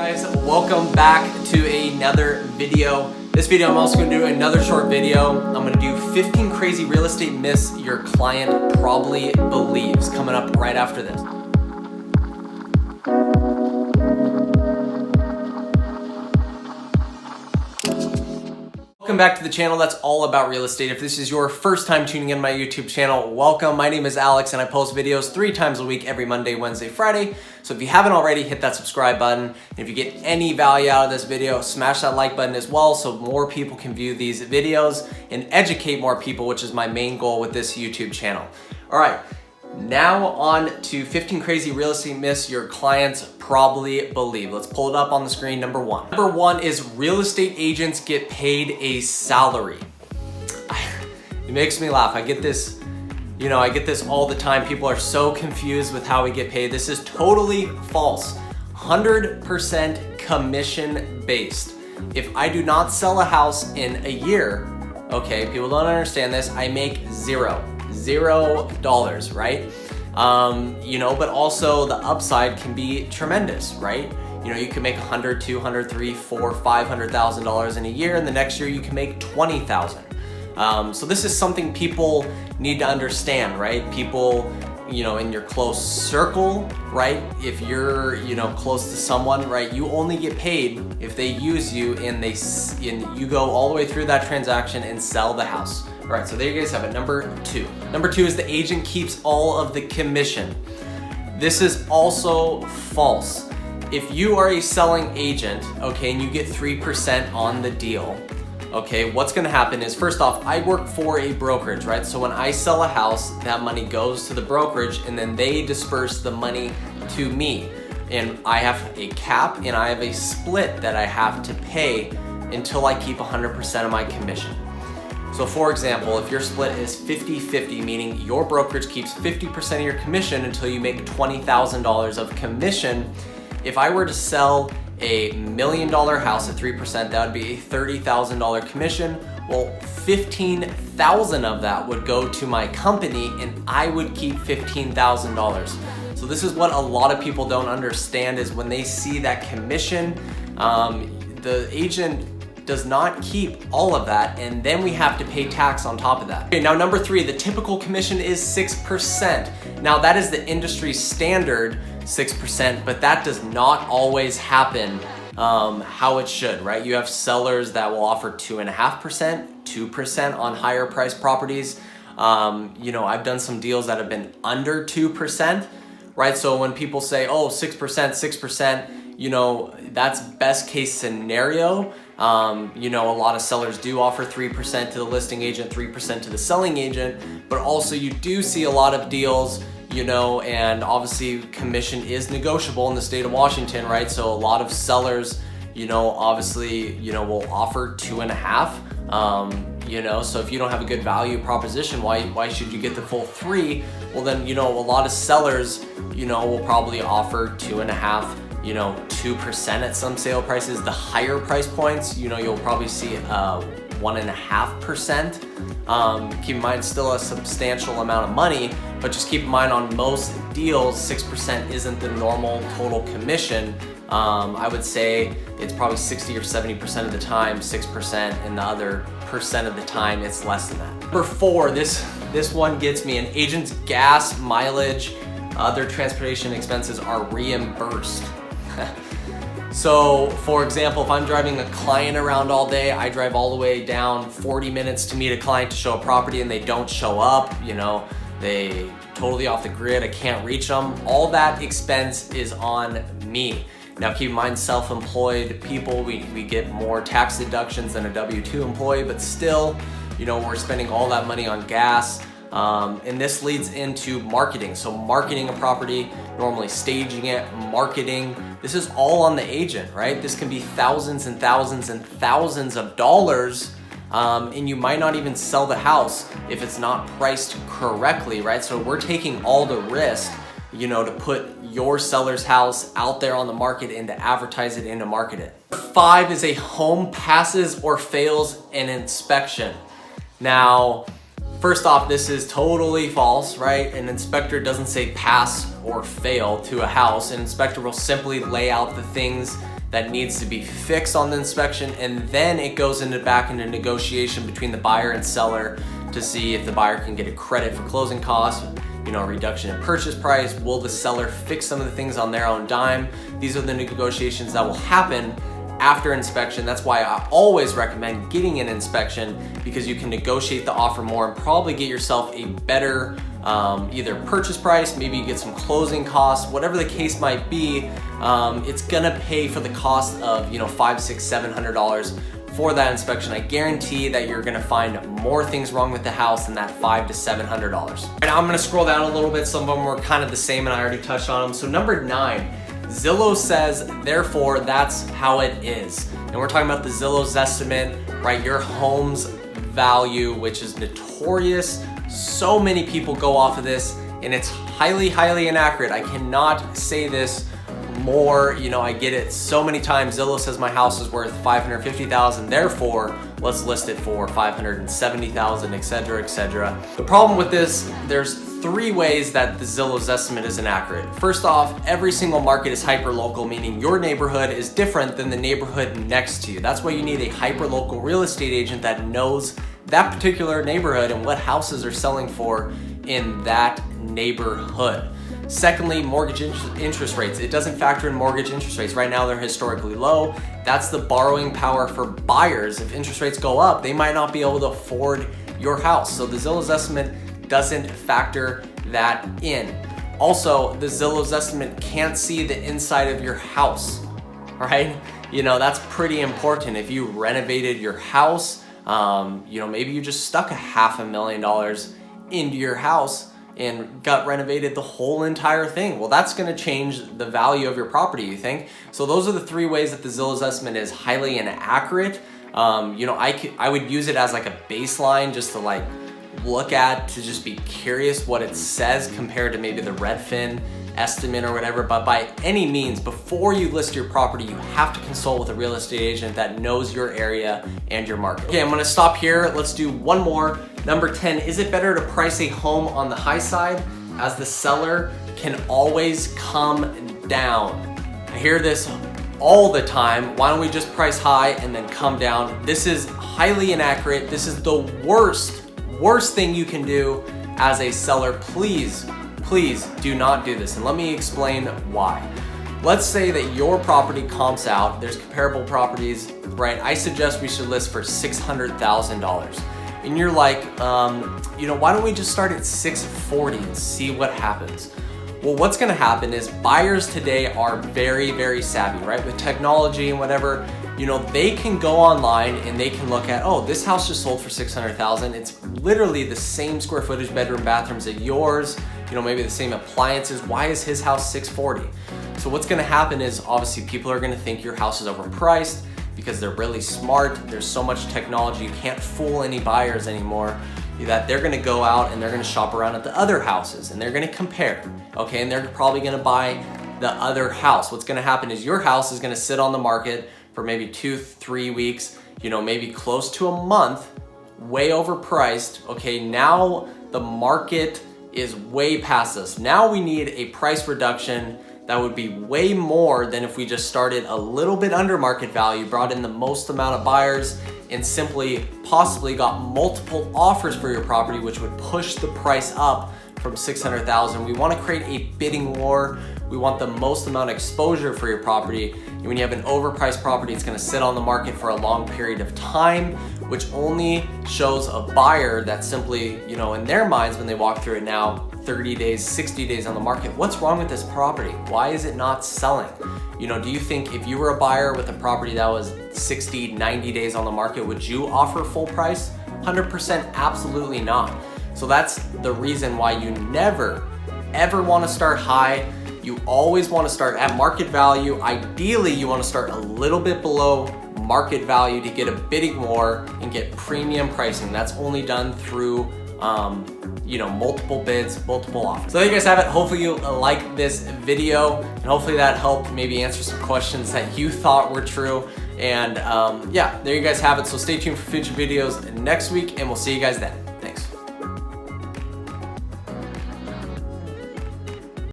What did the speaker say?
Guys, welcome back to another video. This video I'm also going to do another short video. I'm going to do 15 crazy real estate myths your client probably believes, coming up right after this. Welcome back to the channel that's all about real estate. If this is your first time tuning in my YouTube channel, welcome. My name is Alex and I post videos 3 times a week, every Monday, Wednesday, Friday. So if you haven't already, hit that subscribe button. And if you get any value out of this video, smash that like button as well so more people can view these videos and educate more people, which is my main goal with this YouTube channel. All right. Now on to 15 crazy real estate myths your clients probably believe. Let's pull it up on the screen. Number one. Number one is real estate agents get paid a salary. It makes me laugh. I get this, I get this all the time. People are so confused with how we get paid. This is totally false. 100% commission based. If I do not sell a house in a year, okay, people don't understand this, I make $0, right? But also the upside can be tremendous, right? You can make $100, $200, $300, $400, $500,000 in a year, and the next year you can make $20,000. So this is something people need to understand, right? People, in your close circle, right? If you're, close to someone, right? You only get paid if they use you and you go all the way through that transaction and sell the house. All right, so there you guys have it. Number two. Number two is the agent keeps all of the commission. This is also false. If you are a selling agent, okay, and you get 3% on the deal, okay, what's gonna happen is, first off, I work for a brokerage, right? So when I sell a house, that money goes to the brokerage and then they disperse the money to me. And I have a cap and I have a split that I have to pay until I keep 100% of my commission. So for example, if your split is 50-50, meaning your brokerage keeps 50% of your commission until you make $20,000 of commission, if I were to sell a $1 million house at 3%, that would be a $30,000 commission. Well, 15,000 of that would go to my company and I would keep $15,000. So this is what a lot of people don't understand, is when they see that commission, the agent does not keep all of that, and then we have to pay tax on top of that. Okay, now number three, the typical commission is 6%. Now that is the industry standard, 6%, but that does not always happen how it should, right? You have sellers that will offer 2.5%, 2% on higher priced properties. I've done some deals that have been under 2%, right? So when people say, oh, 6%, that's best case scenario. A lot of sellers do offer 3% to the listing agent, 3% to the selling agent, but also you do see a lot of deals, and obviously commission is negotiable in the state of Washington, right? So a lot of sellers, obviously, will offer 2.5, so if you don't have a good value proposition, why should you get the full 3? Well then, a lot of sellers, will probably offer 2.5, 2% at some sale prices. The higher price points, you'll probably see 1.5%. Keep in mind, still a substantial amount of money, but just keep in mind on most deals, 6% isn't the normal total commission. I would say it's probably 60 or 70% of the time, 6%, and the other percent of the time, it's less than that. Number four, this one gets me. An agent's gas, mileage, other transportation expenses are reimbursed. So for example, if I'm driving a client around all day, I drive all the way down 40 minutes to meet a client to show a property and they don't show up, they totally off the grid, I can't reach them. All that expense is on me. Now keep in mind, self-employed people, we get more tax deductions than a W-2 employee, but still, we're spending all that money on gas. And this leads into marketing. So marketing a property, normally staging it, marketing, this is all on the agent, right? This can be thousands and thousands and thousands of dollars, and you might not even sell the house if it's not priced correctly, right? So we're taking all the risk, to put your seller's house out there on the market and to advertise it and to market it. 5 is a home passes or fails an inspection. Now, First off, this is totally false, right? An inspector doesn't say pass or fail to a house. An inspector will simply lay out the things that needs to be fixed on the inspection, and then it goes back into negotiation between the buyer and seller to see if the buyer can get a credit for closing costs, a reduction in purchase price. Will the seller fix some of the things on their own dime? These are the negotiations that will happen after inspection. That's why I always recommend getting an inspection, because you can negotiate the offer more and probably get yourself a better either purchase price, maybe you get some closing costs, whatever the case might be. It's gonna pay for the cost of $500, $600, $700 for that inspection. I guarantee that you're gonna find more things wrong with the house than that $500 to $700. And I'm gonna scroll down a little bit. Some of them were kind of the same and I already touched on them. So number 9, Zillow says, therefore that's how it is. And we're talking about the Zillow's estimate, right? Your home's value, which is notorious. So many people go off of this and it's highly, highly inaccurate. I cannot say this more, I get it so many times. Zillow says my house is worth $550,000, therefore let's list it for $570,000, etc., etc. The problem with this, there's 3 ways that the Zillow's estimate is inaccurate. First off, every single market is hyper-local, meaning your neighborhood is different than the neighborhood next to you. That's why you need a hyper-local real estate agent that knows that particular neighborhood and what houses are selling for in that neighborhood. Secondly, mortgage interest rates. It doesn't factor in mortgage interest rates. Right now, they're historically low. That's the borrowing power for buyers. If interest rates go up, they might not be able to afford your house. So the Zillow's estimate doesn't factor that in. Also, the Zillow's estimate can't see the inside of your house, right? That's pretty important. If you renovated your house, maybe you just stuck $500,000 into your house and got renovated the whole entire thing. Well, that's gonna change the value of your property, you think? So those are the 3 ways that the Zillow's estimate is highly inaccurate. I would use it as like a baseline just to look at, to just be curious what it says compared to maybe the Redfin estimate or whatever. But by any means, before you list your property, you have to consult with a real estate agent that knows your area and your market. Okay, I'm gonna stop here. Let's do one more. Number 10, is it better to price a home on the high side, as the seller can always come down? I hear this all the time. Why don't we just price high and then come down? This is highly inaccurate. This is the worst thing you can do as a seller. Please do not do this. And let me explain why. Let's say that your property comps out. There's comparable properties, right? I suggest we should list for $600,000. And you're like, why don't we just start at $640 and see what happens? Well, what's gonna happen is buyers today are very, very savvy, right? With technology and whatever, they can go online and they can look at, oh, this house just sold for $600,000. It's literally the same square footage, bedroom, bathrooms as yours, maybe the same appliances. Why is his house $640? So what's gonna happen is obviously people are gonna think your house is overpriced because they're really smart. There's so much technology, you can't fool any buyers anymore, that they're gonna go out and they're gonna shop around at the other houses and they're gonna compare, okay? And they're probably gonna buy the other house. What's gonna happen is your house is gonna sit on the market for maybe 2-3 weeks, maybe close to a month, way overpriced. Okay, now the market is way past us. Now we need a price reduction that would be way more than if we just started a little bit under market value, brought in the most amount of buyers, and simply possibly got multiple offers for your property, which would push the price up from $600,000. We want to create a bidding war. We want the most amount of exposure for your property. And when you have an overpriced property, it's going to sit on the market for a long period of time, which only shows a buyer that simply, in their minds when they walk through it now, 30 days, 60 days on the market, what's wrong with this property? Why is it not selling? Do you think if you were a buyer with a property that was 60, 90 days on the market, would you offer full price? 100% absolutely not. So that's the reason why you never, ever want to start high. You always want to start at market value. Ideally, you want to start a little bit below market value to get a bidding war and get premium pricing. That's only done through multiple bids, multiple offers. So there you guys have it. Hopefully you like this video and hopefully that helped maybe answer some questions that you thought were true. And there you guys have it. So stay tuned for future videos next week and we'll see you guys then.